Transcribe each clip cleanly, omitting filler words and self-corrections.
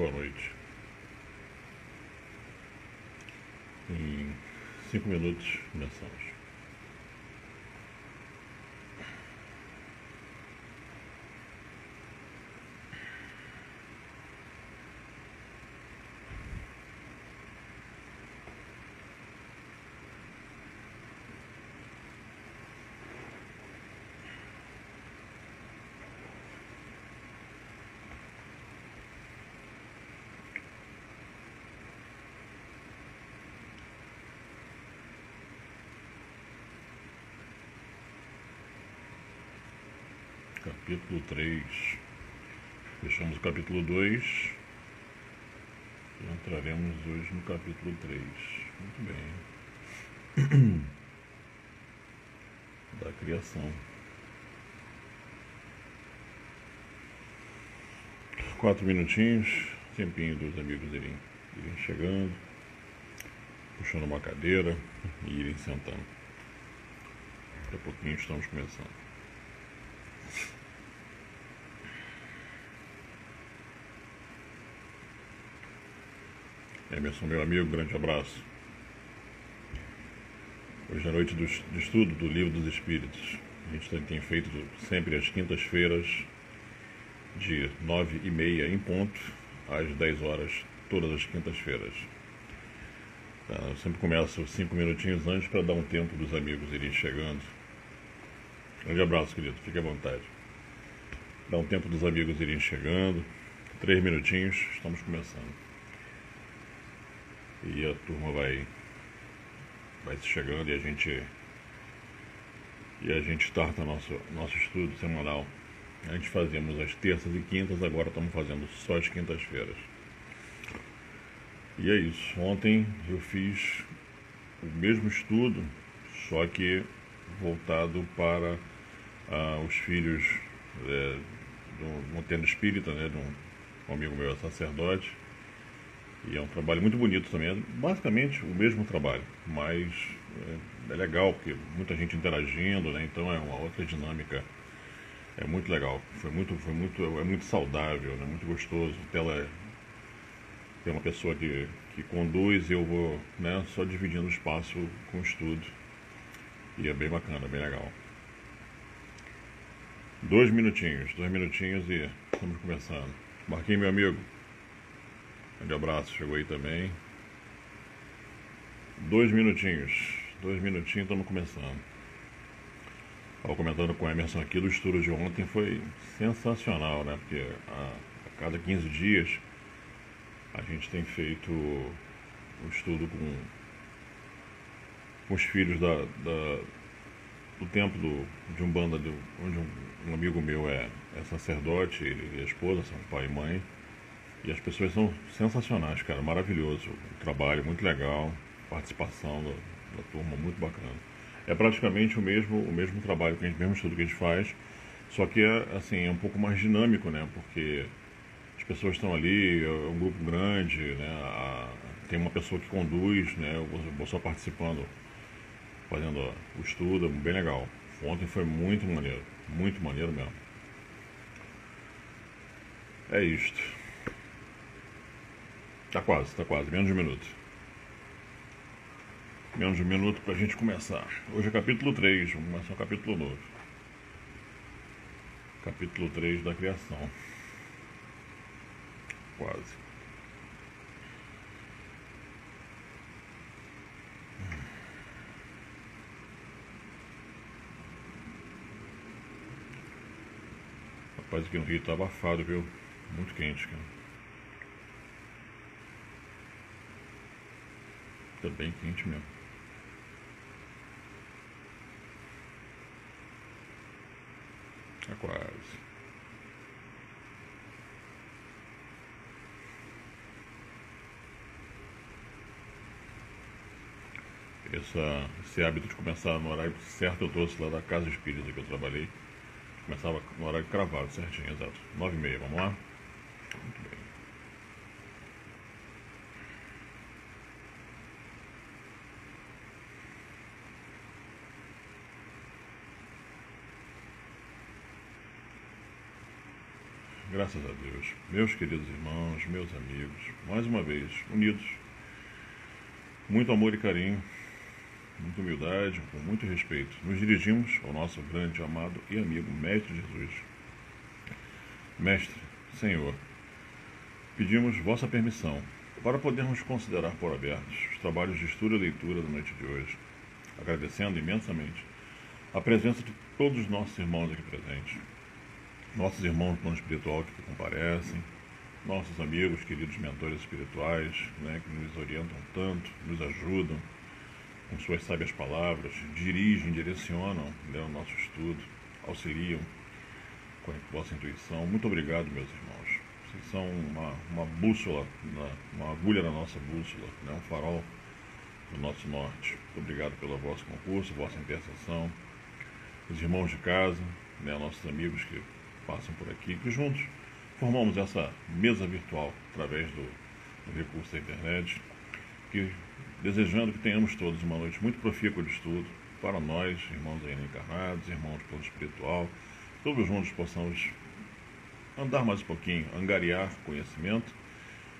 boa noite. Em 5 minutos começamos. Capítulo 3. Fechamos o capítulo 2 e entraremos hoje no capítulo 3. Muito bem. Da criação. 4 minutinhos, tempinho dos amigos irem chegando, puxando uma cadeira e irem sentando. Daqui a pouquinho estamos começando. Emerson, meu amigo, grande abraço. Hoje é a noite de estudo do Livro dos Espíritos. A gente tem feito sempre às quintas-feiras, de 9h30 em ponto, às 10 horas, todas as quintas-feiras. Eu sempre começo 5 minutinhos antes para dar um tempo dos amigos irem chegando. Grande abraço, querido, fique à vontade. Dá um tempo dos amigos irem chegando. 3 minutinhos, estamos começando. E a turma vai chegando e a gente starta nosso estudo semanal. Antes fazíamos às terças e quintas, agora estamos fazendo só às quintas-feiras. E é isso. Ontem eu fiz o mesmo estudo, só que voltado para os filhos de um tendo espírita, né, de um amigo meu, sacerdote. E é um trabalho muito bonito também. É basicamente o mesmo trabalho, mas é legal porque muita gente interagindo, né? Então é uma outra dinâmica. É muito legal. É muito saudável, né? Muito gostoso. Tem uma pessoa que conduz e eu vou, né, só dividindo o espaço com o estudo. E é bem bacana, bem legal. 2 minutinhos e estamos começando. Marquinhos, meu amigo. Grande abraço, chegou aí também. 2 minutinhos, estamos começando. Estava comentando com o Emerson aqui do estudo de ontem, foi sensacional, né? Porque a cada 15 dias a gente tem feito o estudo com os filhos do templo de Umbanda, onde um amigo meu é sacerdote, ele e a esposa são pai e mãe. E as pessoas são sensacionais, cara, maravilhoso. O trabalho muito legal, participação da turma muito bacana. É praticamente o mesmo trabalho, o mesmo estudo que a gente faz, só que é um pouco mais dinâmico, né? Porque as pessoas estão ali, é um grupo grande, né? Tem uma pessoa que conduz, né? Eu vou só participando, fazendo o estudo, bem legal. Ontem foi muito maneiro mesmo. É isto. Tá quase, menos de um minuto. Menos de um minuto pra gente começar. Hoje é capítulo 3, vamos começar um capítulo novo. Capítulo 3 da criação. Quase. Rapaz, aqui no Rio tá abafado, viu? Muito quente, cara. Tá bem quente mesmo. Tá quase. Esse hábito de começar no horário certo eu trouxe lá da Casa Espírita que eu trabalhei. Começava no horário cravado, certinho, exato. 9h30, vamos lá? Muito bem. Graças a Deus. Meus queridos irmãos, meus amigos, mais uma vez, unidos, muito amor e carinho, muita humildade, com muito respeito, nos dirigimos ao nosso grande, amado e amigo Mestre Jesus. Mestre, Senhor, pedimos vossa permissão para podermos considerar por abertos os trabalhos de estudo e leitura da noite de hoje, agradecendo imensamente a presença de todos os nossos irmãos aqui presentes, nossos irmãos do plano espiritual que comparecem, nossos amigos, queridos mentores espirituais, que nos orientam tanto, nos ajudam com suas sábias palavras, dirigem, direcionam o nosso estudo, auxiliam com a vossa intuição. Muito obrigado, meus irmãos. Vocês são uma bússola, uma agulha na nossa bússola, um farol do nosso norte. Muito obrigado pelo vosso concurso, vossa intercessão. Os irmãos de casa, nossos amigos que passam por aqui, que juntos formamos essa mesa virtual através do recurso da internet, desejando que tenhamos todos uma noite muito profícua de estudo para nós, irmãos ainda encarnados, irmãos do plano espiritual, todos juntos possamos andar mais um pouquinho, angariar conhecimento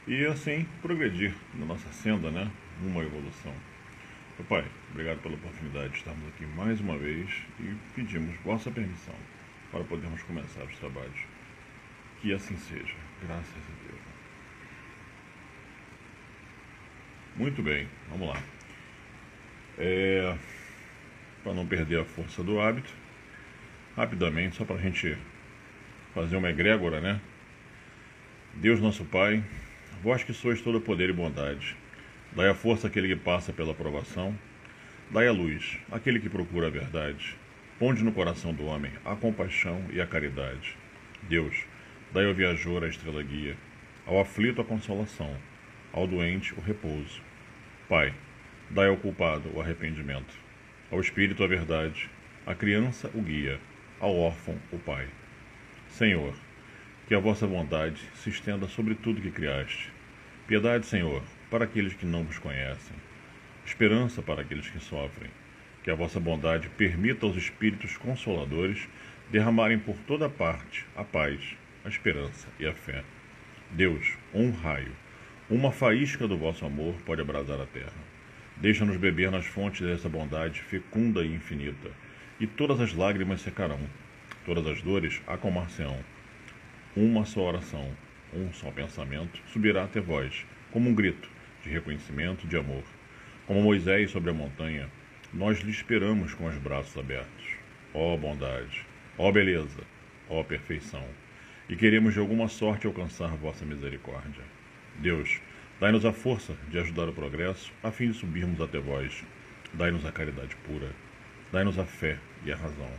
e assim progredir na nossa senda, uma evolução. Meu Pai, obrigado pela oportunidade de estarmos aqui mais uma vez e pedimos vossa permissão para podermos começar os trabalhos. Que assim seja, graças a Deus. Muito bem, vamos lá. Para não perder a força do hábito, rapidamente, só para a gente fazer uma egrégora, Deus nosso Pai, vós que sois todo poder e bondade, dai a força àquele que passa pela provação, dai a luz àquele que procura a verdade, ponde no coração do homem a compaixão e a caridade. Deus, dai ao viajor a estrela guia, ao aflito a consolação, ao doente o repouso. Pai, dai ao culpado o arrependimento, ao espírito a verdade, à criança o guia, ao órfão o pai. Senhor, que a vossa vontade se estenda sobre tudo que criaste. Piedade, Senhor, para aqueles que não vos conhecem. Esperança para aqueles que sofrem. Que a vossa bondade permita aos espíritos consoladores derramarem por toda parte a paz, a esperança e a fé. Deus, um raio, uma faísca do vosso amor pode abrasar a terra. Deixa-nos beber nas fontes dessa bondade fecunda e infinita, e todas as lágrimas secarão, todas as dores acalmar-se-ão. Uma só oração, um só pensamento subirá até vós, como um grito de reconhecimento, de amor. Como Moisés sobre a montanha, nós lhe esperamos com os braços abertos. Ó bondade, ó beleza, ó perfeição, e queremos de alguma sorte alcançar vossa misericórdia. Deus, dai-nos a força de ajudar o progresso, a fim de subirmos até vós. Dai-nos a caridade pura, dai-nos a fé e a razão,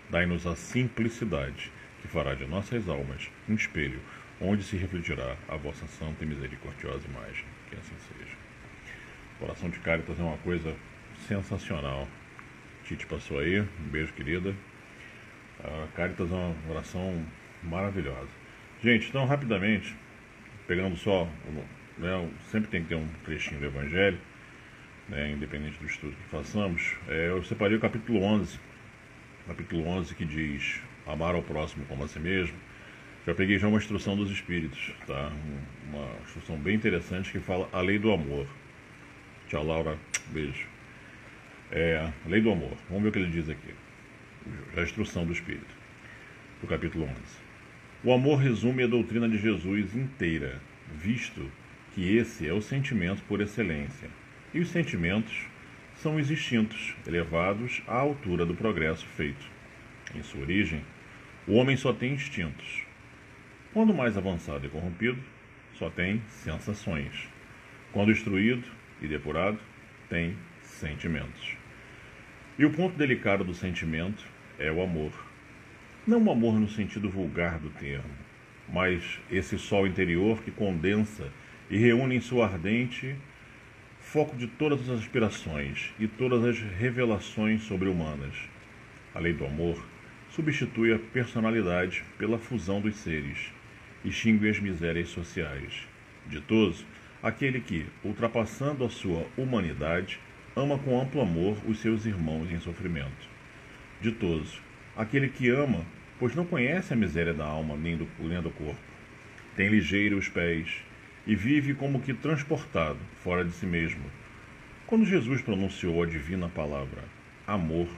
dai-nos a simplicidade, que fará de nossas almas um espelho, onde se refletirá a vossa santa e misericordiosa imagem. Que assim seja. A oração de Cáritas é uma coisa sensacional. Tite passou aí, um beijo, querida. A Cáritas é uma oração maravilhosa. Gente, então, rapidamente, pegando só, sempre tem que ter um trechinho do Evangelho, independente do estudo que façamos. Eu separei o capítulo 11, que diz: amar ao próximo como a si mesmo. Já peguei uma instrução dos Espíritos, tá? Uma instrução bem interessante que fala a lei do amor. Tchau, Laura, beijo. Lei do amor, vamos ver o que ele diz aqui. A instrução do Espírito, do capítulo 11. O amor resume a doutrina de Jesus inteira, visto que esse é o sentimento por excelência, e os sentimentos são os instintos, elevados à altura do progresso feito. Em sua origem, o homem só tem instintos. Quando mais avançado e corrompido, só tem sensações. Quando instruído e depurado, tem sentimentos. E o ponto delicado do sentimento é o amor. Não o amor no sentido vulgar do termo, mas esse sol interior que condensa e reúne em sua ardente foco de todas as aspirações e todas as revelações sobre-humanas. A lei do amor substitui a personalidade pela fusão dos seres, extingue as misérias sociais. Ditoso, aquele que, ultrapassando a sua humanidade, ama com amplo amor os seus irmãos em sofrimento. Ditoso, aquele que ama pois não conhece a miséria da alma nem do corpo. Tem ligeiro os pés e vive como que transportado fora de si mesmo. Quando Jesus pronunciou a divina palavra amor,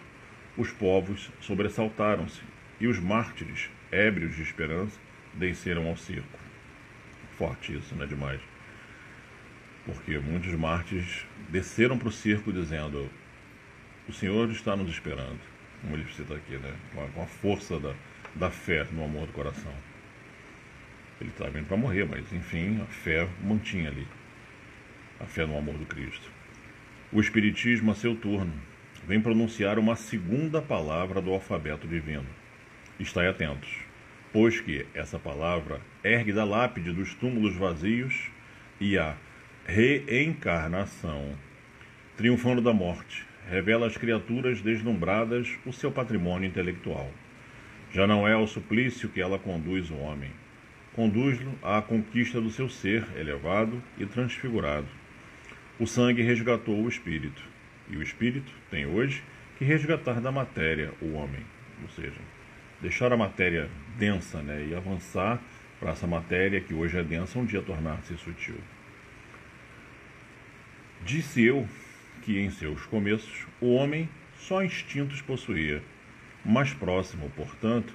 os povos sobressaltaram-se e os mártires, ébrios de esperança, desceram ao circo. Forte isso, não é demais? Porque muitos mártires desceram para o circo dizendo: o Senhor está nos esperando, como ele cita aqui, né? Com a força da fé no amor do coração. Ele estava vindo para morrer, mas enfim, a fé mantinha ali, a fé no amor do Cristo. O Espiritismo, a seu turno, vem pronunciar uma segunda palavra do alfabeto divino. Estai atentos, pois que essa palavra ergue da lápide dos túmulos vazios e a reencarnação, triunfando da morte, revela às criaturas deslumbradas o seu patrimônio intelectual. Já não é ao suplício que ela conduz o homem, conduz-lo à conquista do seu ser elevado e transfigurado. O sangue resgatou o espírito, e o espírito tem hoje que resgatar da matéria o homem, ou seja, deixar a matéria densa, né, e avançar para essa matéria que hoje é densa, um dia tornar-se sutil. Disse eu que em seus começos o homem só instintos possuía, mais próximo, portanto,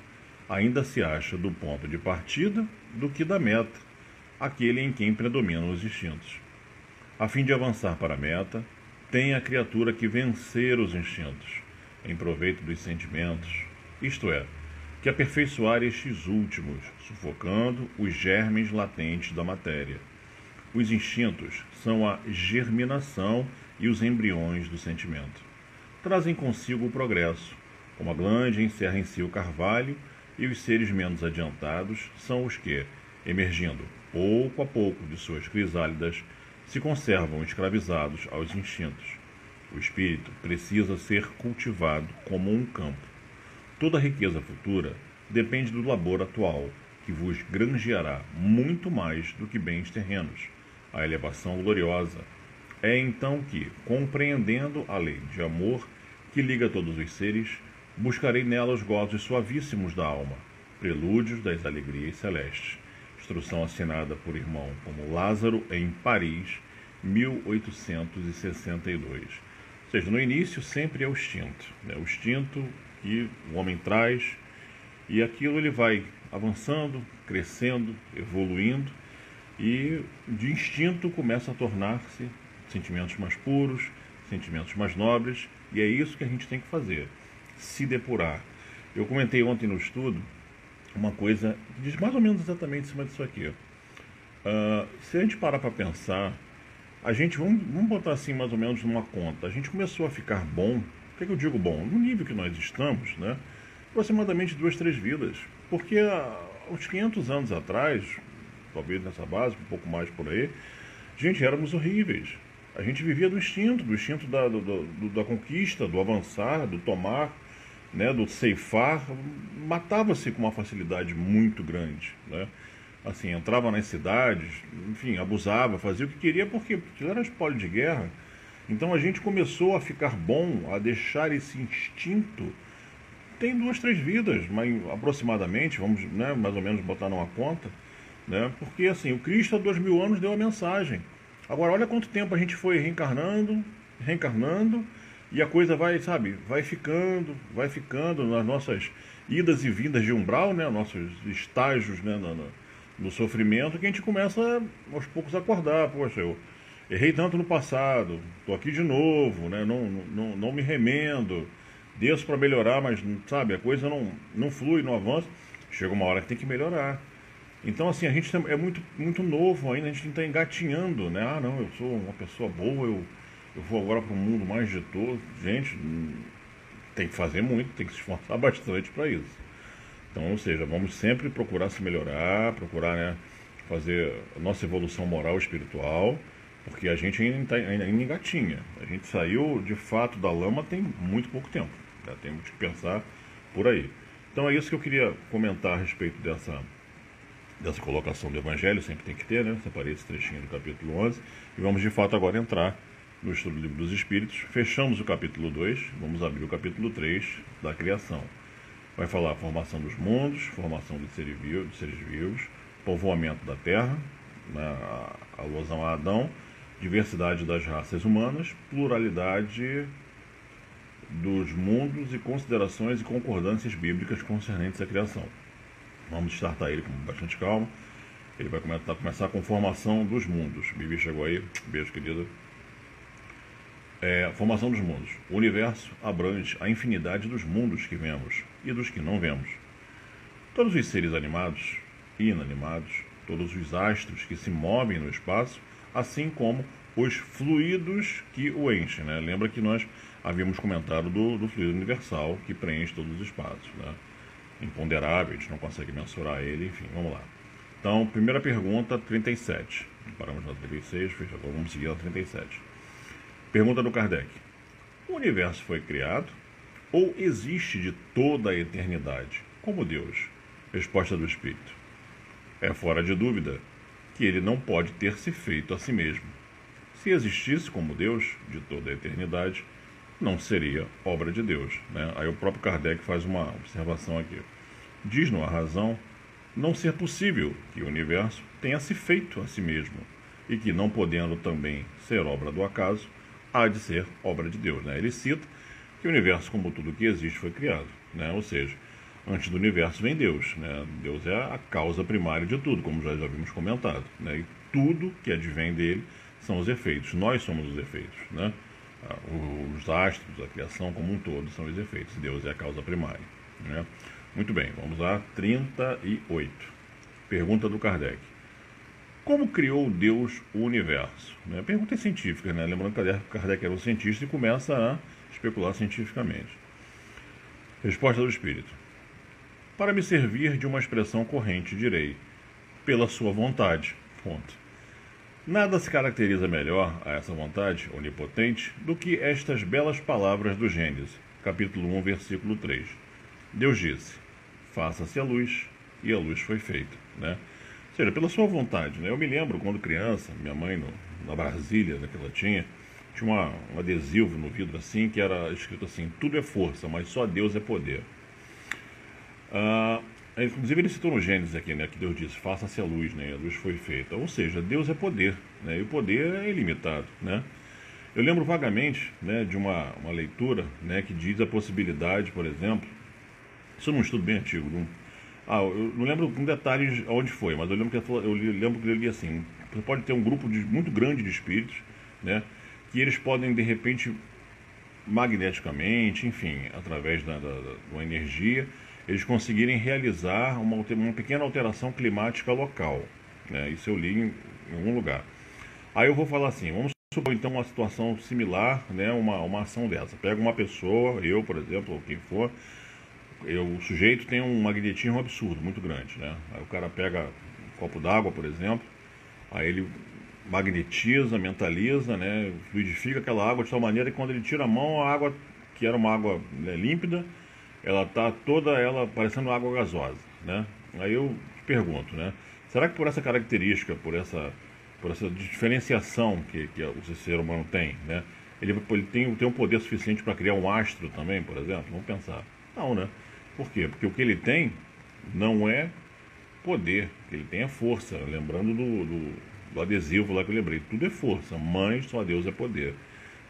ainda se acha do ponto de partida do que da meta, aquele em quem predominam os instintos. A fim de avançar para a meta, tem a criatura que vencer os instintos, em proveito dos sentimentos, isto é, que aperfeiçoar estes últimos, sufocando os germes latentes da matéria. Os instintos são a germinação e os embriões do sentimento. Trazem consigo o progresso, como a glande encerra em si o carvalho, e os seres menos adiantados são os que, emergindo pouco a pouco de suas crisálidas, se conservam escravizados aos instintos. O espírito precisa ser cultivado como um campo. Toda a riqueza futura depende do labor atual, que vos granjeará muito mais do que bens terrenos. A elevação gloriosa é então que, compreendendo a lei de amor que liga todos os seres, buscarei nela os gozos suavíssimos da alma, prelúdios das alegrias celestes. Instrução assinada por irmão como Lázaro em Paris, 1862. Ou seja, no início sempre é o instinto, né? O instinto que o homem traz, e aquilo ele vai avançando, crescendo, evoluindo, e de instinto começa a tornar-se sentimentos mais puros, sentimentos mais nobres, e é isso que a gente tem que fazer, se depurar. Eu comentei ontem no estudo uma coisa que diz mais ou menos exatamente em cima disso aqui. Se a gente parar para pensar, a gente, vamos botar assim mais ou menos numa conta, a gente começou a ficar bom, por que eu digo bom? No nível que nós estamos, né? Aproximadamente 2, 3 vidas, porque há uns 500 anos atrás, talvez nessa base, um pouco mais por aí, gente, éramos horríveis. A gente vivia do instinto da conquista, do avançar, do tomar, né, do ceifar, matava-se com uma facilidade muito grande, né? Assim, entrava nas cidades, enfim, abusava, fazia o que queria, porque era espólio de guerra. Então a gente começou a ficar bom, a deixar esse instinto. Tem 2, 3 vidas, mas aproximadamente, vamos, né, mais ou menos botar numa conta, né? Porque assim, o Cristo há 2000 anos deu a mensagem. Agora olha quanto tempo a gente foi reencarnando, e a coisa vai, sabe, vai ficando nas nossas idas e vindas de umbral, né, nossos estágios, né, no sofrimento, que a gente começa aos poucos a acordar. Poxa, eu errei tanto no passado, estou aqui de novo, né, não me remendo, desço para melhorar, mas, sabe, a coisa não flui, não avança, chega uma hora que tem que melhorar. Então, assim, a gente é muito novo ainda, a gente está engatinhando, né? Ah, não, eu sou uma pessoa boa, eu vou agora para um mundo mais ditoso. Gente, tem que fazer muito, tem que se esforçar bastante para isso. Então, ou seja, vamos sempre procurar se melhorar, procurar, né, fazer a nossa evolução moral e espiritual, porque a gente ainda engatinha. A gente saiu, de fato, da lama tem muito pouco tempo, né? Temos que pensar por aí. Então, é isso que eu queria comentar a respeito dessa colocação do Evangelho, sempre tem que ter, né? Separei esse trechinho do capítulo 11, e vamos de fato agora entrar no estudo do Livro dos Espíritos. Fechamos o capítulo 2, vamos abrir o capítulo 3 da criação. Vai falar a formação dos mundos, formação de seres vivos, povoamento da Terra, né, a alusão a Adão, diversidade das raças humanas, pluralidade dos mundos e considerações e concordâncias bíblicas concernentes à criação. Vamos startar ele com bastante calma. Ele vai começar com formação dos mundos. Bibi chegou aí, beijo querido. Formação dos mundos. O universo abrange a infinidade dos mundos que vemos e dos que não vemos. Todos os seres animados e inanimados, todos os astros que se movem no espaço, assim como os fluidos que o enchem, né? Lembra que nós havíamos comentado do fluido universal que preenche todos os espaços, né? Imponderável, a gente não consegue mensurar ele, enfim, vamos lá. Então, primeira pergunta, 37. Paramos na 36, agora vamos seguir na 37. Pergunta do Kardec. O universo foi criado ou existe de toda a eternidade, como Deus? Resposta do Espírito. É fora de dúvida que ele não pode ter se feito a si mesmo. Se existisse como Deus, de toda a eternidade, não seria obra de Deus, né? Aí o próprio Kardec faz uma observação aqui. Diz-nos a razão não ser possível que o universo tenha se feito a si mesmo, e que, não podendo também ser obra do acaso, há de ser obra de Deus, né? Ele cita que o universo, como tudo que existe, foi criado, né? Ou seja, antes do universo vem Deus, né? Deus é a causa primária de tudo, como já havíamos comentado, né? E tudo que advém dele são os efeitos. Nós somos os efeitos, né? Os astros, a criação como um todo são os efeitos. Deus é a causa primária, né? Muito bem, vamos lá, 38. Pergunta do Kardec. Como criou Deus o universo? A pergunta é científica, né? Lembrando que Kardec era um cientista e começa a especular cientificamente. Resposta do Espírito. Para me servir de uma expressão corrente, direi, pela sua vontade. Ponto. Nada se caracteriza melhor a essa vontade onipotente do que estas belas palavras do Gênesis, capítulo 1, versículo 3. Deus disse, faça-se a luz, e a luz foi feita, né? Ou seja, pela sua vontade, né? Eu me lembro quando criança, minha mãe, na Brasília, né, que ela tinha um adesivo no vidro assim, que era escrito assim, tudo é força, mas só Deus é poder. Inclusive ele citou no Gênesis aqui, né, que Deus disse, faça-se a luz, né, e a luz foi feita. Ou seja, Deus é poder, né, e o poder é ilimitado, né. Eu lembro vagamente, né, de uma leitura, né, que diz a possibilidade, por exemplo, isso é um estudo bem antigo, eu não lembro com detalhes onde foi, mas eu lembro que ele li assim, você pode ter um grupo muito grande de espíritos, né, que eles podem, de repente, magneticamente, enfim, através de uma energia, eles conseguirem realizar uma pequena alteração climática local, né? Isso eu li em algum lugar. Aí eu vou falar assim, vamos supor então uma situação similar, né? Uma ação dessa. Pega uma pessoa, eu, por exemplo, ou quem for, o sujeito tem um magnetismo absurdo, muito grande, né? Aí o cara pega um copo d'água, por exemplo, aí ele magnetiza, mentaliza, né? Fluidifica aquela água de tal maneira que quando ele tira a mão, a água, que era uma água, né, límpida, ela está toda ela parecendo água gasosa, né? Aí eu te pergunto, né? Será que por essa característica, por essa diferenciação que o ser humano tem, né? Ele tem um poder suficiente para criar um astro também, por exemplo? Vamos pensar. Não, né? Por quê? Porque o que ele tem não é poder, o que ele tem é força. Lembrando do adesivo lá que eu lembrei, tudo é força, mas só Deus é poder.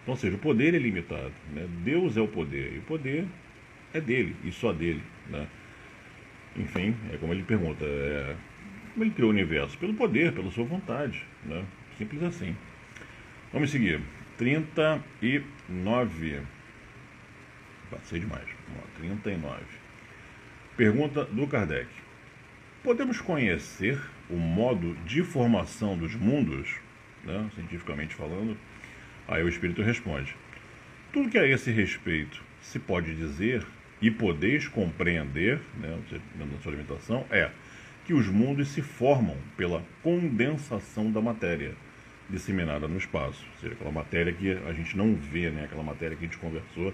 Então, ou seja, o poder é limitado, né? Deus é o poder, e o poder é dele, e só dele, né? Enfim, é como ele pergunta, como ele criou o universo? Pelo poder, pela sua vontade, né? Simples assim. Vamos seguir. 39. Passei demais. 39. Pergunta do Kardec. Podemos conhecer o modo de formação dos mundos, né? Cientificamente falando? Aí o Espírito responde. Tudo que a esse respeito se pode dizer e podeis compreender, né, na sua limitação, é que os mundos se formam pela condensação da matéria disseminada no espaço, ou seja, aquela matéria que a gente não vê, né, aquela matéria que a gente conversou,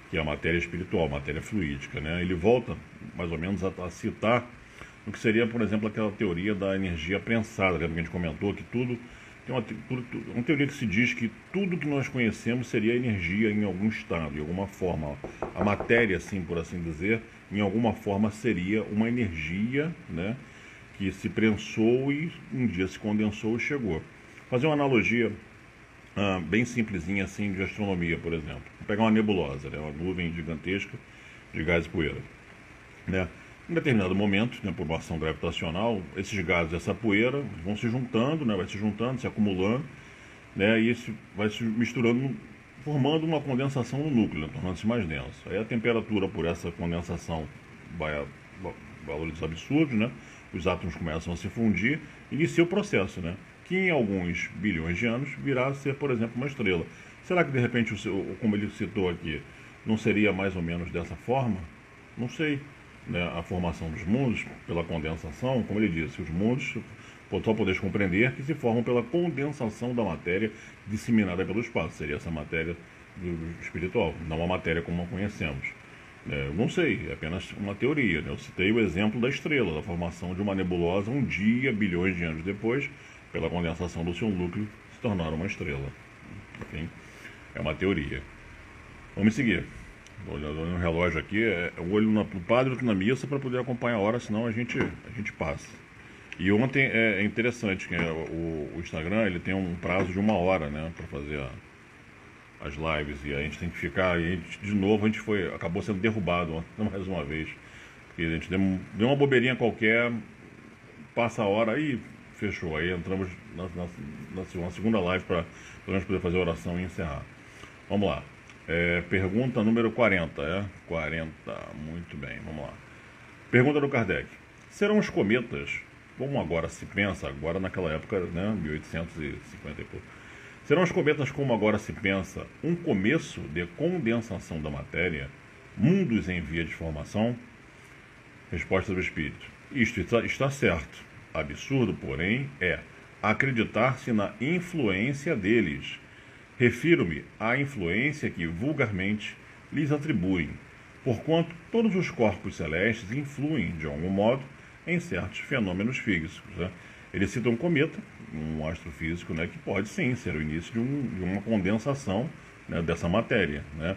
que é a matéria espiritual, matéria fluídica, né? Ele volta mais ou menos a citar o que seria, por exemplo, aquela teoria da energia prensada, lembra que a gente comentou que tudo tem uma teoria que se diz que tudo que nós conhecemos seria energia em algum estado, de alguma forma. A matéria, assim, por assim dizer, em alguma forma seria uma energia, né, que se prensou e um dia se condensou e chegou. Fazer uma analogia bem simplesinha assim de astronomia, por exemplo. Vou pegar uma nebulosa, né, uma nuvem gigantesca de gás e poeira, né? Em determinado momento, né, por uma ação gravitacional, esses gases, essa poeira vão se juntando, né, vai se juntando, se acumulando, né, e isso vai se misturando, formando uma condensação no núcleo, né, tornando-se mais denso. Aí a temperatura por essa condensação vai a valores absurdos, né? Os átomos começam a se fundir, inicia o processo, né? Que em alguns bilhões de anos virá a ser, por exemplo, uma estrela. Será que de repente, como ele citou aqui, não seria mais ou menos dessa forma? Não sei. Né? A formação dos mundos pela condensação, como ele disse, os mundos só podeis compreender que se formam pela condensação da matéria disseminada pelo espaço. Seria essa matéria espiritual, não a matéria como a conhecemos. Não sei, é apenas uma teoria. Né? Eu citei o exemplo da estrela, da formação de uma nebulosa um dia, bilhões de anos depois, pela condensação do seu núcleo, se tornar uma estrela. Enfim, é uma teoria. Vamos seguir. Estou olhando no relógio aqui, o olho no padre e outro na missa para poder acompanhar a hora, senão a gente passa. E ontem é interessante que o Instagram ele tem um prazo de 1 hora, né, para fazer as lives, e a gente tem que ficar, e de novo acabou sendo derrubado mais uma vez, porque a gente deu uma bobeirinha qualquer, passa a hora e fechou. Aí entramos na segunda live para pelo menos poder fazer a oração e encerrar. Vamos lá. Pergunta número 40, 40, muito bem, vamos lá. Pergunta do Kardec. Serão os cometas, como agora se pensa, agora naquela época, né, 1850 e pouco, serão os cometas, como agora se pensa, um começo de condensação da matéria, mundos em via de formação? Resposta do Espírito. Isto está certo. Absurdo, porém, é acreditar-se na influência deles. Refiro-me à influência que vulgarmente lhes atribuem, porquanto todos os corpos celestes influem, de algum modo, em certos fenômenos físicos. Né? Ele cita um cometa, um astrofísico, né, que pode sim ser o início de uma condensação, né, dessa matéria. Né?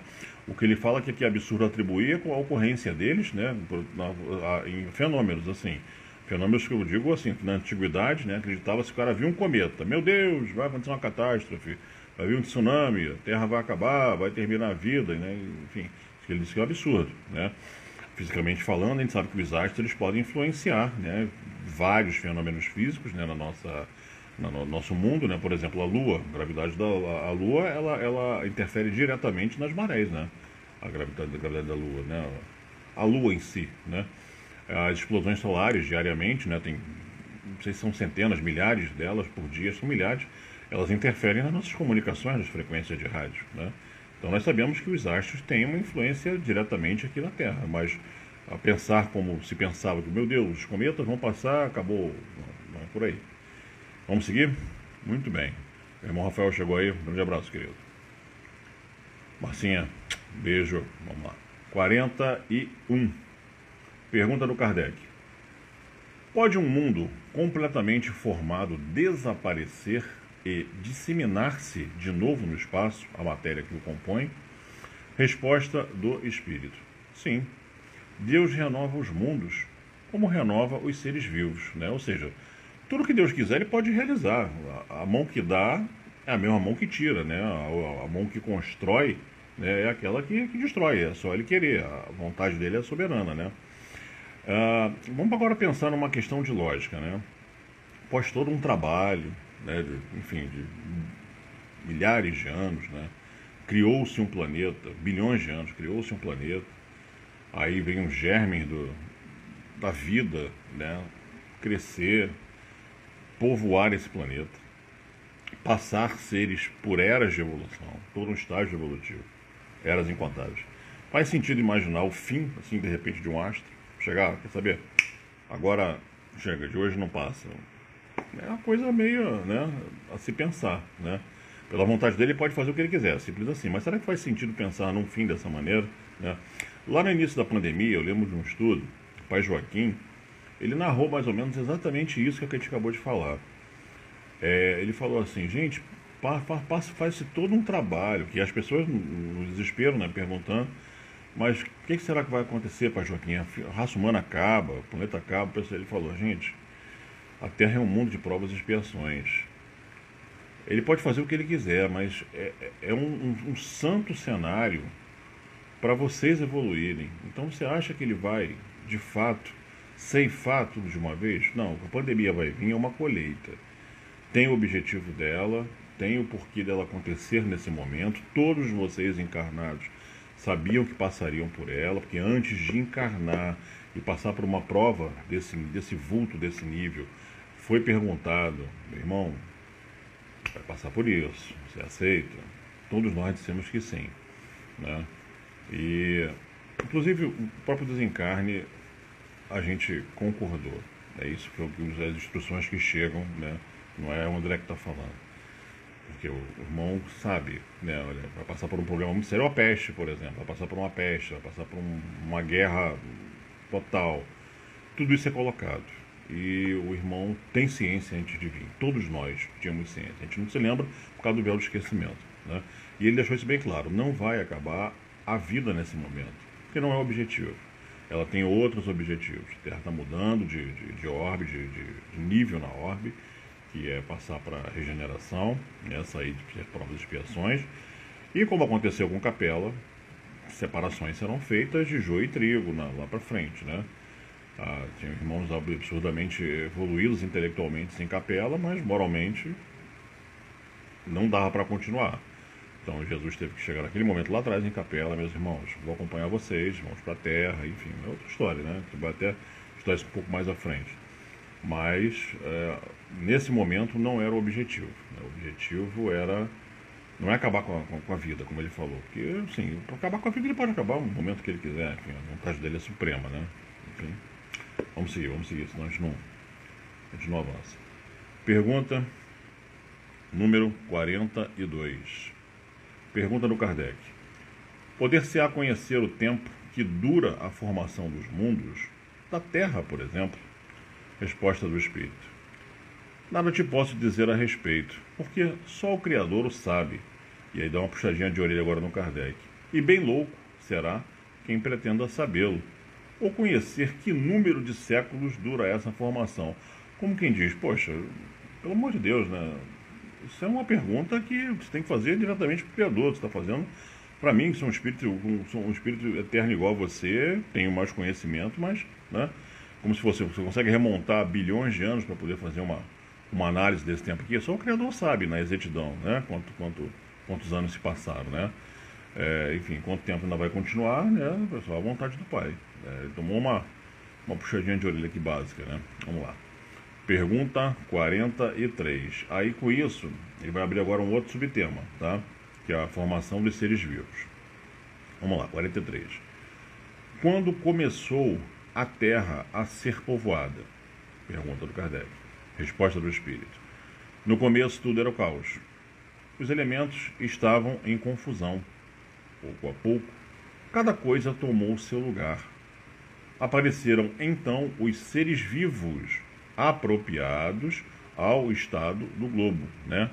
O que ele fala que é absurdo atribuir a ocorrência deles, né, em fenômenos assim. Fenômenos que eu digo assim, que na antiguidade, né, acreditava-se que o cara viu um cometa. Meu Deus, vai acontecer uma catástrofe, vai vir um tsunami, a Terra vai acabar, vai terminar a vida, né? Enfim, ele disse que é um absurdo. Né? Fisicamente falando, a gente sabe que os astros eles podem influenciar, né, vários fenômenos físicos, né, no nosso mundo, né? Por exemplo, a Lua, a gravidade a Lua, ela interfere diretamente nas marés, né? A gravidade da Lua, né? A Lua em si, né? As explosões solares diariamente, né? Não sei se são centenas, milhares delas por dia, são milhares, elas interferem nas nossas comunicações, nas frequências de rádio, né? Então nós sabemos que os astros têm uma influência diretamente aqui na Terra, mas a pensar como se pensava que, meu Deus, os cometas vão passar, acabou, não é por aí. Vamos seguir? Muito bem. O irmão Rafael chegou aí, um grande abraço, querido. Marcinha, beijo, vamos lá. 41. Pergunta do Kardec. Pode um mundo completamente formado desaparecer e disseminar-se de novo no espaço, a matéria que o compõe? Resposta do Espírito. Sim. Deus renova os mundos como renova os seres vivos, né? Ou seja, tudo que Deus quiser ele pode realizar. A mão que dá é a mesma mão que tira, né? A mão que constrói, né, é aquela que destrói, é só ele querer. A vontade dele é soberana, né? Vamos agora pensar numa questão de lógica, né? Após todo um trabalho, né, de milhares de anos, né, criou-se um planeta, bilhões de anos, criou-se um planeta, aí vem um germe da vida, né, crescer, povoar esse planeta, passar seres por eras de evolução, todo um estágio evolutivo, eras incontáveis. Faz sentido imaginar o fim, assim, de repente, de um astro? Chegar, quer saber? Agora chega, de hoje não passa. É uma coisa meio, né, a se pensar, né? Pela vontade dele, ele pode fazer o que ele quiser, simples assim. Mas será que faz sentido pensar num fim dessa maneira? Né? Lá no início da pandemia, eu lembro de um estudo, o pai Joaquim, ele narrou mais ou menos exatamente isso que a gente acabou de falar. Ele falou assim, gente, faz-se todo um trabalho, que as pessoas no desespero, né, perguntando, Mas o que será que vai acontecer, Pai Joaquim? A raça humana acaba, o planeta acaba. Ele falou, gente, a Terra é um mundo de provas e expiações. Ele pode fazer o que ele quiser, mas é um santo cenário para vocês evoluírem. Então você acha que ele vai, de fato, ceifar tudo de uma vez? Não, a pandemia vai vir, é uma colheita. Tem o objetivo dela, tem o porquê dela acontecer nesse momento. Todos vocês encarnados sabiam que passariam por ela, porque antes de encarnar e passar por uma prova desse vulto, desse nível, foi perguntado, meu irmão, vai passar por isso, você aceita? Todos nós dissemos que sim, né? E, inclusive, o próprio desencarne, a gente concordou. É isso que as instruções que chegam, né? Não é o André que está falando. Porque o irmão sabe, né? Olha, vai passar por um problema muito sério, a peste, por exemplo. Vai passar por uma peste, vai passar por uma guerra total. Tudo isso é colocado. E o irmão tem ciência antes de vir. Todos nós tínhamos ciência. A gente não se lembra por causa do véu do esquecimento, né? E ele deixou isso bem claro. Não vai acabar a vida nesse momento, porque não é o objetivo. Ela tem outros objetivos. A Terra está mudando de orbe, de nível na orbe, que é passar para a regeneração, né, sair de provas e expiações. E como aconteceu com Capela, separações serão feitas de joio e trigo lá para frente, né? Tinha irmãos absurdamente evoluídos intelectualmente em Capela, mas moralmente não dava para continuar. Então Jesus teve que chegar naquele momento lá atrás em Capela, meus irmãos, vou acompanhar vocês, vamos para a Terra, enfim, é outra história, né? Você vai até estudar isso um pouco mais à frente. Mas nesse momento não era o objetivo, né? O objetivo era, não é acabar com a vida, como ele falou, porque assim, para acabar com a vida ele pode acabar no momento que ele quiser, enfim, a vontade dele é suprema, né? Enfim, vamos seguir, senão a gente não avança. Pergunta número 42. Pergunta do Kardec. Poder-se-á conhecer o tempo que dura a formação dos mundos? Da Terra, por exemplo? Resposta do Espírito. Nada te posso dizer a respeito, porque só o Criador o sabe. E aí dá uma puxadinha de orelha agora no Kardec. E bem louco será quem pretenda sabê-lo, ou conhecer que número de séculos dura essa formação. Como quem diz, poxa, pelo amor de Deus, né? Isso é uma pergunta que você tem que fazer diretamente para o Criador. Você está fazendo para mim, que sou um espírito eterno igual a você, tenho mais conhecimento, mas, né, como se você consegue remontar bilhões de anos para poder fazer uma análise desse tempo aqui. Só o Criador sabe, na exatidão, né, quantos anos se passaram, né? Enfim, quanto tempo ainda vai continuar, né? Pessoal, à vontade do Pai. Ele tomou uma puxadinha de orelha aqui básica, né? Vamos lá. Pergunta 43. Aí com isso, ele vai abrir agora um outro subtema, tá? Que é a formação dos seres vivos. Vamos lá, 43. Quando começou a Terra a ser povoada? Pergunta do Kardec. Resposta do Espírito. No começo tudo era o caos. Os elementos estavam em confusão. Pouco a pouco, cada coisa tomou seu lugar. Apareceram então os seres vivos apropriados ao estado do globo, né?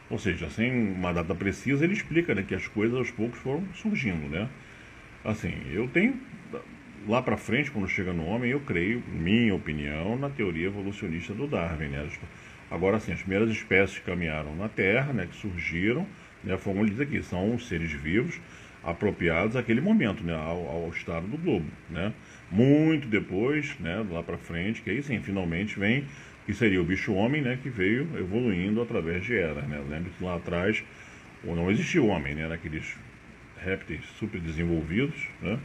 Ou seja, sem uma data precisa, ele explica, né, que as coisas aos poucos foram surgindo, né? Assim, eu tenho lá para frente, quando chega no homem, eu creio, minha opinião, na teoria evolucionista do Darwin, né? Agora, assim, as primeiras espécies que caminharam na Terra, né, que surgiram, né, como ele diz aqui, são os seres vivos apropriados àquele momento, né, ao estado do globo, né? Muito depois, né, lá para frente, que aí sim, finalmente vem, que seria o bicho-homem, né, que veio evoluindo através de eras, né? Lembra que lá atrás não existia o homem, né? Era aqueles répteis super desenvolvidos, né?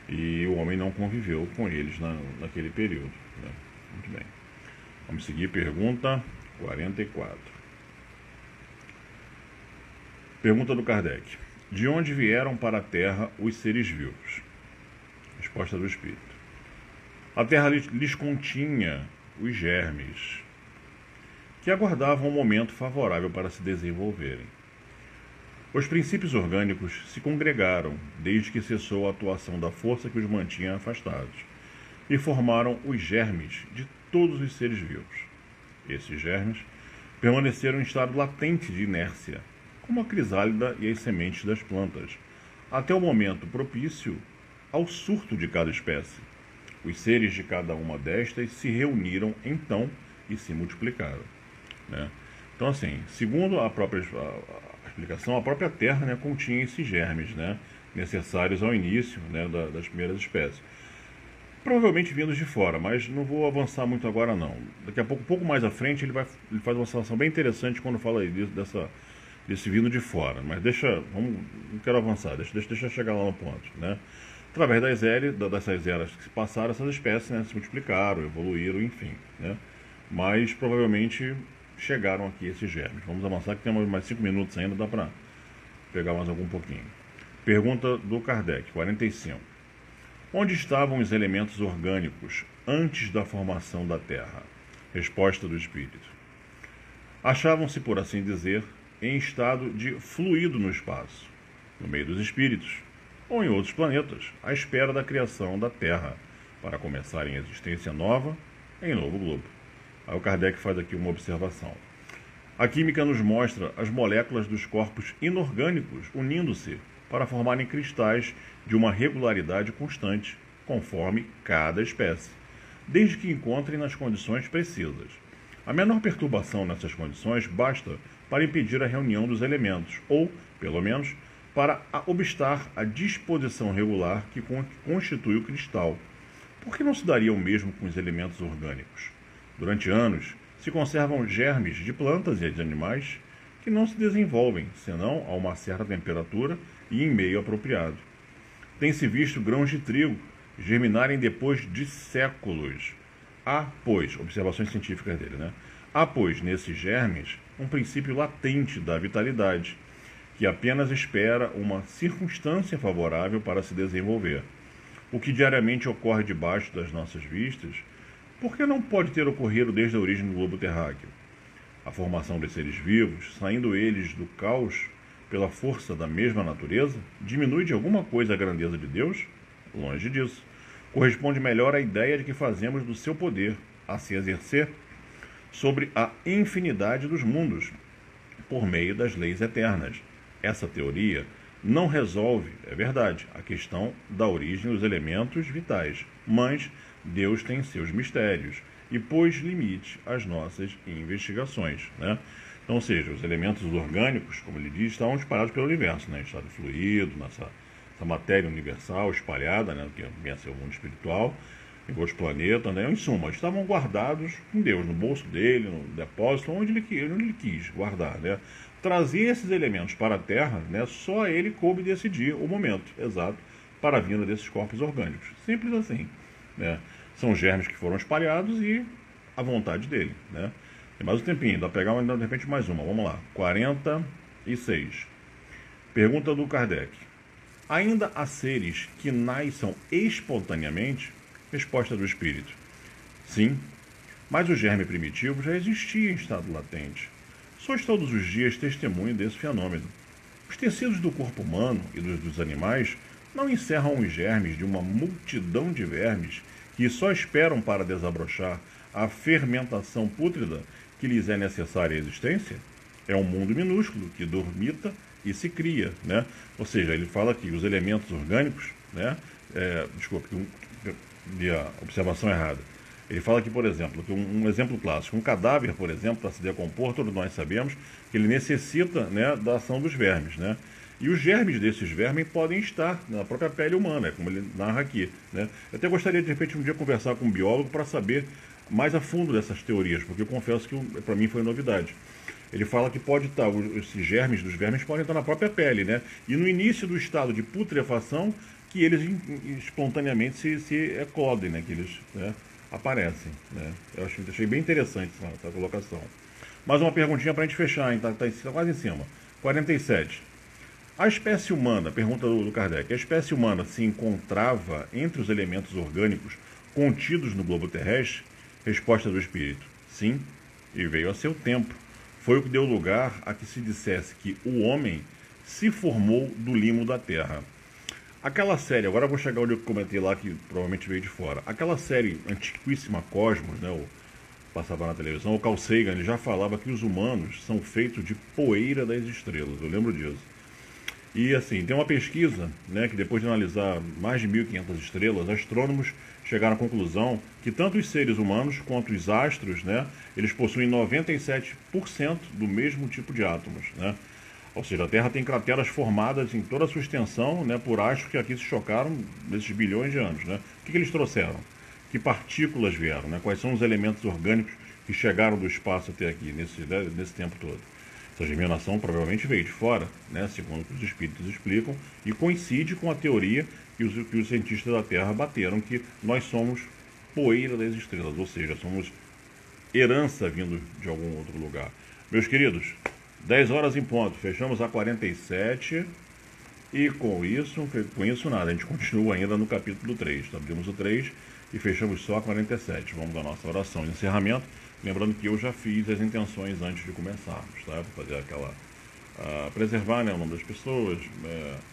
E o homem não conviveu com eles naquele período, né? Muito bem. Vamos seguir, pergunta 44. Pergunta do Kardec. De onde vieram para a Terra os seres vivos? Resposta do Espírito. A Terra lhes continha os germes, que aguardavam um momento favorável para se desenvolverem. Os princípios orgânicos se congregaram desde que cessou a atuação da força que os mantinha afastados, e formaram os germes de todos os seres vivos. Esses germes permaneceram em estado latente de inércia, como a crisálida e as sementes das plantas, até o momento propício ao surto de cada espécie. Os seres de cada uma destas se reuniram então e se multiplicaram, né? Então, assim, segundo a própria a explicação, a própria Terra, né, continha esses germes, né, necessários ao início, né, das primeiras espécies. Provavelmente vindos de fora, mas não vou avançar muito agora não. Daqui a pouco, um pouco mais à frente, ele faz uma situação bem interessante quando fala aí desse vindo de fora. Mas não quero avançar, deixa eu chegar lá no ponto, né? Através dessas eras que se passaram, essas espécies, né, se multiplicaram, evoluíram, enfim, né? Mas provavelmente chegaram aqui esses germes. Vamos avançar, que temos mais 5 minutos ainda, dá para pegar mais algum pouquinho. Pergunta do Kardec, 45. Onde estavam os elementos orgânicos antes da formação da Terra? Resposta do Espírito. Achavam-se, por assim dizer, em estado de fluido no espaço, no meio dos espíritos, ou em outros planetas, à espera da criação da Terra, para começarem a existência nova em novo globo. Aí o Kardec faz aqui uma observação. A química nos mostra as moléculas dos corpos inorgânicos unindo-se para formarem cristais de uma regularidade constante, conforme cada espécie, desde que encontrem nas condições precisas. A menor perturbação nessas condições basta para impedir a reunião dos elementos, ou, pelo menos, para obstar a disposição regular que constitui o cristal. Por que não se daria o mesmo com os elementos orgânicos? Durante anos, se conservam germes de plantas e de animais que não se desenvolvem, senão a uma certa temperatura e em meio apropriado. Tem-se visto grãos de trigo germinarem depois de séculos. Há, pois, observações científicas dele, né? Há, pois, nesses germes, um princípio latente da vitalidade, que apenas espera uma circunstância favorável para se desenvolver. O que diariamente ocorre debaixo das nossas vistas, por que não pode ter ocorrido desde a origem do globo terráqueo? A formação dos seres vivos, saindo eles do caos pela força da mesma natureza, diminui de alguma coisa a grandeza de Deus? Longe disso. Corresponde melhor à ideia de que fazemos do seu poder a se exercer sobre a infinidade dos mundos, por meio das leis eternas. Essa teoria não resolve, é verdade, a questão da origem dos elementos vitais, mas Deus tem seus mistérios e pôs limite às nossas investigações, né? Então, ou seja, os elementos orgânicos, como ele diz, estão espalhados pelo universo, né? Em estado fluido, essa matéria universal espalhada, né? Que vem a ser o mundo espiritual, em outros planetas, né? Em suma, estavam guardados com Deus, no bolso dele, no depósito, onde ele quis guardar, né? Trazer esses elementos para a Terra, né? Só a ele coube decidir o momento exato para a vinda desses corpos orgânicos. Simples assim, né? São germes que foram espalhados e a vontade dele, né? Tem mais um tempinho, dá para pegar de repente mais uma. Vamos lá, 46. Pergunta do Kardec. Ainda há seres que nasçam espontaneamente? Resposta do Espírito. Sim, mas o germe primitivo já existia em estado latente. Sois todos os dias testemunho desse fenômeno. Os tecidos do corpo humano e dos animais não encerram os germes de uma multidão de vermes que só esperam para desabrochar a fermentação pútrida que lhes é necessária à existência? É um mundo minúsculo que dormita e se cria, né? Ou seja, ele fala que os elementos orgânicos, né? Desculpe, a observação errada. Ele fala que, por exemplo, que um exemplo clássico, um cadáver, por exemplo, para se decompor, todos nós sabemos que ele necessita, né, da ação dos vermes, né? E os germes desses vermes podem estar na própria pele humana, como ele narra aqui, né? Eu até gostaria, de repente, um dia conversar com um biólogo para saber mais a fundo dessas teorias, porque eu confesso que para mim foi novidade. Ele fala que pode estar, esses germes dos vermes podem estar na própria pele, né? E no início do estado de putrefação, que eles espontaneamente se eclodem, né? Que eles, né, aparecem, né? Eu achei bem interessante essa colocação. Mais uma perguntinha para a gente fechar, hein? Tá quase em cima. 47. A espécie humana, pergunta do Kardec, a espécie humana se encontrava entre os elementos orgânicos contidos no globo terrestre? Resposta do Espírito. Sim, e veio a seu tempo. Foi o que deu lugar a que se dissesse que o homem se formou do limo da terra. Aquela série, agora eu vou chegar onde eu comentei lá, que provavelmente veio de fora. Aquela série antiquíssima Cosmos, né, passava na televisão, o Carl Sagan, ele já falava que os humanos são feitos de poeira das estrelas, eu lembro disso. E assim, tem uma pesquisa, né, que depois de analisar mais de 1.500 estrelas, astrônomos chegaram à conclusão que tanto os seres humanos quanto os astros, né, eles possuem 97% do mesmo tipo de átomos, né? Ou seja, a Terra tem crateras formadas em toda a sua extensão, né, por astros que aqui se chocaram nesses bilhões de anos, né? O que eles trouxeram? Que partículas vieram, né? Quais são os elementos orgânicos que chegaram do espaço até aqui, nesse tempo todo? Essa germinação provavelmente veio de fora, né, segundo o que os espíritos explicam, e coincide com a teoria que os cientistas da Terra bateram, que nós somos poeira das estrelas, ou seja, somos herança vindo de algum outro lugar. Meus queridos, 10 horas em ponto, fechamos a 47 e com isso nada, a gente continua ainda no capítulo 3. Abrimos o 3 e fechamos só a 47. Vamos à nossa oração de encerramento. Lembrando que eu já fiz as intenções antes de começarmos, tá? Para fazer aquela. Preservar, né, o nome das pessoas.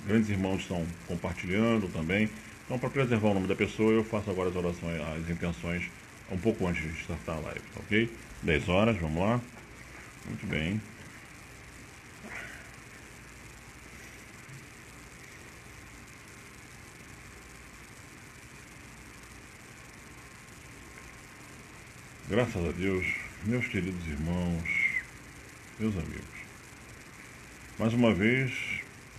Grandes irmãos estão compartilhando também. Então, para preservar o nome da pessoa, eu faço agora as orações, as intenções um pouco antes de startar a live, tá ok? 10 horas, vamos lá. Muito bem. Graças a Deus, meus queridos irmãos, meus amigos, mais uma vez,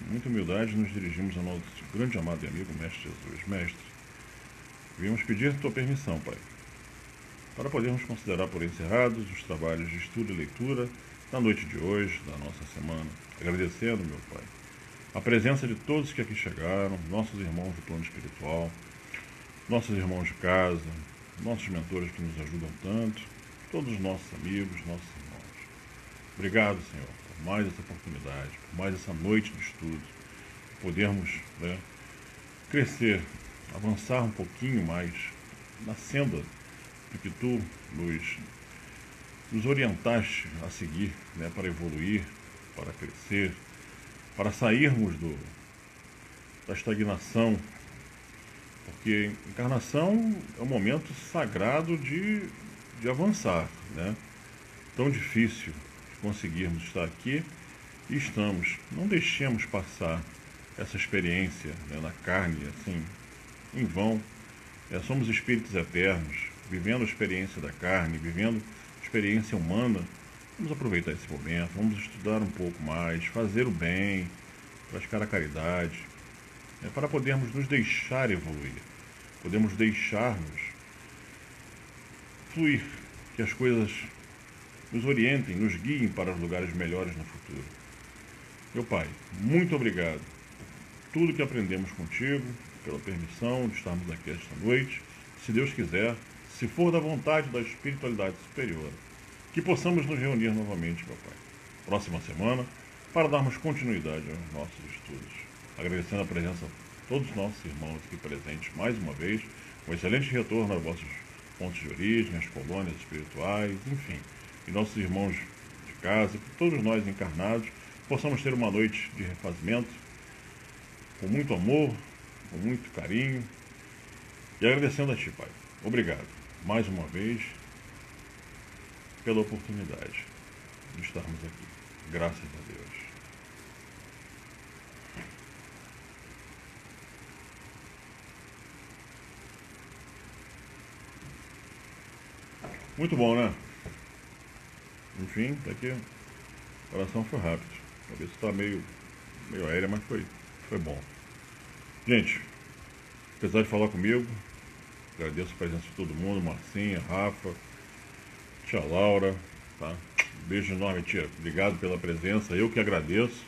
muita humildade, nos dirigimos ao nosso grande amado e amigo Mestre Jesus. Mestre, viemos pedir tua permissão, Pai, para podermos considerar por encerrados os trabalhos de estudo e leitura da noite de hoje, da nossa semana, agradecendo, meu Pai, a presença de todos que aqui chegaram, nossos irmãos do plano espiritual, nossos irmãos de casa, nossos mentores que nos ajudam tanto, todos os nossos amigos, nossos irmãos. Obrigado, Senhor, por mais essa oportunidade, por mais essa noite de estudo, podermos, né, crescer, avançar um pouquinho mais na senda do que tu nos orientaste a seguir, né, para evoluir, para crescer, para sairmos da estagnação. Porque encarnação é um momento sagrado de avançar, né? Tão difícil de conseguirmos estar aqui e estamos. Não deixemos passar essa experiência, né, na carne, assim, em vão. Somos espíritos eternos, vivendo a experiência da carne, vivendo a experiência humana. Vamos aproveitar esse momento, vamos estudar um pouco mais, fazer o bem, praticar a caridade, para podermos nos deixar evoluir, podemos deixar-nos fluir, que as coisas nos orientem, nos guiem para os lugares melhores no futuro. Meu Pai, muito obrigado por tudo que aprendemos contigo, pela permissão de estarmos aqui esta noite. Se Deus quiser, se for da vontade da espiritualidade superior, que possamos nos reunir novamente, meu Pai, próxima semana, para darmos continuidade aos nossos estudos. Agradecendo a presença de todos os nossos irmãos aqui presentes mais uma vez, um excelente retorno aos vossos pontos de origem, às colônias espirituais, enfim, e nossos irmãos de casa, que todos nós encarnados possamos ter uma noite de refazimento, com muito amor, com muito carinho, e agradecendo a Ti, Pai. Obrigado, mais uma vez, pela oportunidade de estarmos aqui. Graças a Deus. Muito bom, né? Enfim, daqui a oração foi rápida. A cabeça está meio aérea, mas foi bom. Gente, apesar de falar comigo, agradeço a presença de todo mundo, Marcinha, Rafa, tia Laura, tá? Um beijo enorme, tia. Obrigado pela presença, eu que agradeço.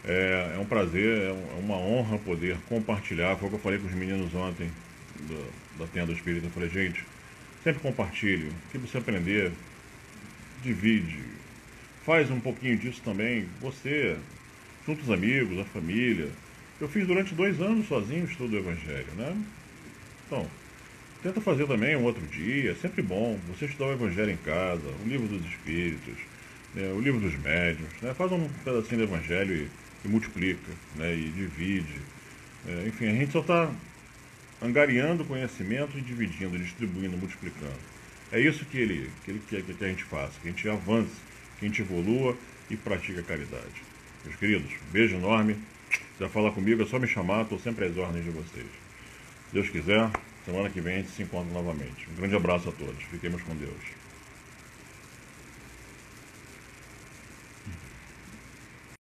É um prazer, é uma honra poder compartilhar. Foi o que eu falei com os meninos ontem da Tenda Espírita. Eu falei, gente, sempre compartilhe. O que você aprender, divide. Faz um pouquinho disso também, você, junto aos amigos, a família. Eu fiz durante 2 anos sozinho o estudo do Evangelho, né? Então, tenta fazer também um outro dia, é sempre bom você estudar o Evangelho em casa, o Livro dos Espíritos, né, o Livro dos Médiuns, né? Faz um pedacinho do Evangelho e multiplica, né, e divide. Enfim, a gente só está angariando conhecimento e dividindo, distribuindo, multiplicando. É isso que ele quer que a gente faça, que a gente avance, que a gente evolua e pratique a caridade. Meus queridos, beijo enorme. Se quiser falar comigo, é só me chamar, estou sempre às ordens de vocês. Se Deus quiser, semana que vem a gente se encontra novamente. Um grande abraço a todos. Fiquemos com Deus.